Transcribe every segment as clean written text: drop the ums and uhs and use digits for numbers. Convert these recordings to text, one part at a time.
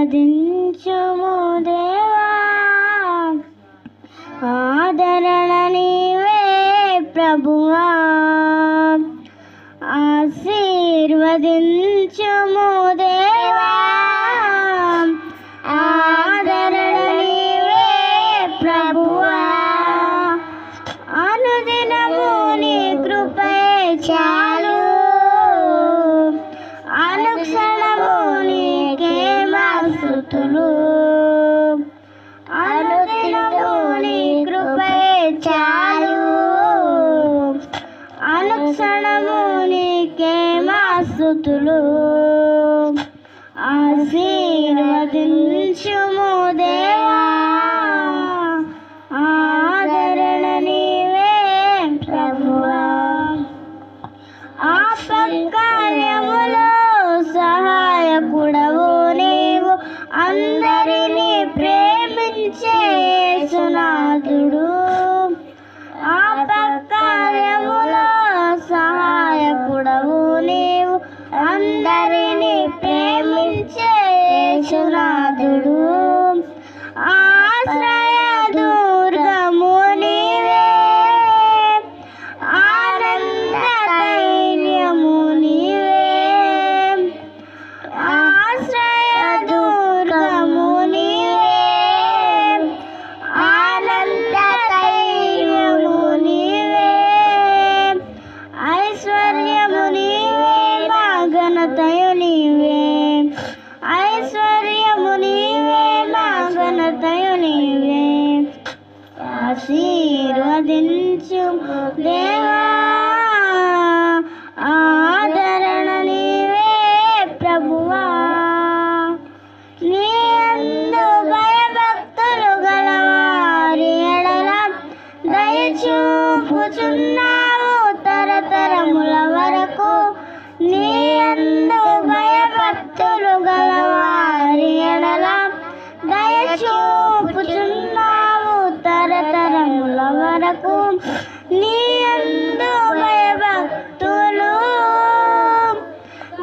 ఆశీర్వదించుము దేవా, ఆదరణ నీవే ప్రభువా. ఆశీర్వదించుము దేవా, ఆదరణ నీవే ప్రభువా. అనుదినము నీ కృపే చాలు, అనుక్షణము నీకే మా స్తుతులు. అనుదినము నీ కృపే చాలు, అనుక్షణము నీకే మా స్తుతులు. ఆశీర్వదించుము దేవా, ఆదరణ నీవే ప్రభువా. ఆపత్కార్యములో సహాయకుడవు నీవు, అందరినీ ప్రేమించే యేసునాథుడు. ఆపత్కార్యములో సహాయకుడవు నీవు, అందరినీ ప్రేమించే యేసునాథుడు. ఆశ్రయ దుర్గము నీవే, ఆనంద ధైర్యము నీవే. ఆశ్రయ దుర్గము నీవే, ఆనంద ధైర్యము నీవే. ఐశ్వర్యము నీవే, మా ఘనతయు నీవే. ఐశ్వర్యము నీవే, మా ఘనతయు నీవే. ఆశీర్వదించుము దేవా, ఆదరణ నీవే ప్రభువా. నీ యందు భయభక్తులు గలవారి ఎడల దయ చూపుచున్నావు తరతరముల వరకు. నీ యందు భయభక్తులు గలవారి ఎడల దయ చూపుచున్నావు తరతరముల వరకు. నీ యందు భయభక్తులు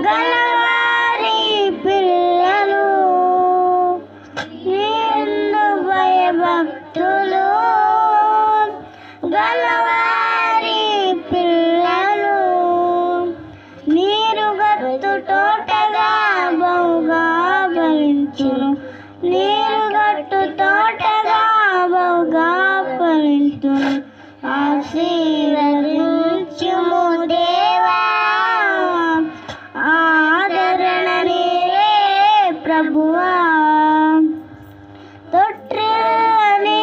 గలవారి పిల్లలు, నీ యందు భయభక్తులు గలవారి పిల్లలు. నీరుగట్టు తోటగా బహుగా ఫలించును, నీరుగట్టు తోటగా బహుగా ఫలించును. ఆశీర్వదించుము దేవా, ఆదరణ నీవే ప్రభువా. తొట్టిల్లనీయవు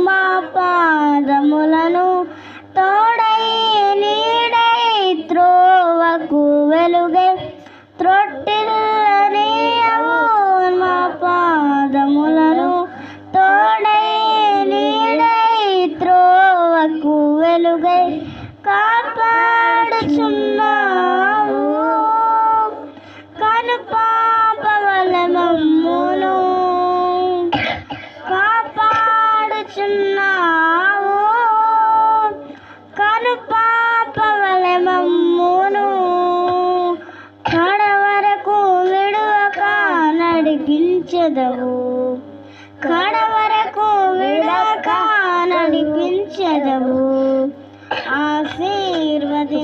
మా పాదములను, తోడై నీడై త్రోవకు వెలుగై. త్రొట్టిల్లనీయవు మా పాదములను, తోడై నీడై త్రోవకు వెలుగై. కాపాడుచున్నావు కనుపాపవలె మమ్మును, కాపాడుచున్నావు కనుపాపవలె మమ్మును. కడవరకు విడువక నడిపించెదవు, కడవరకు విడవక నడిపించెదవు. ఆశీర్వదించు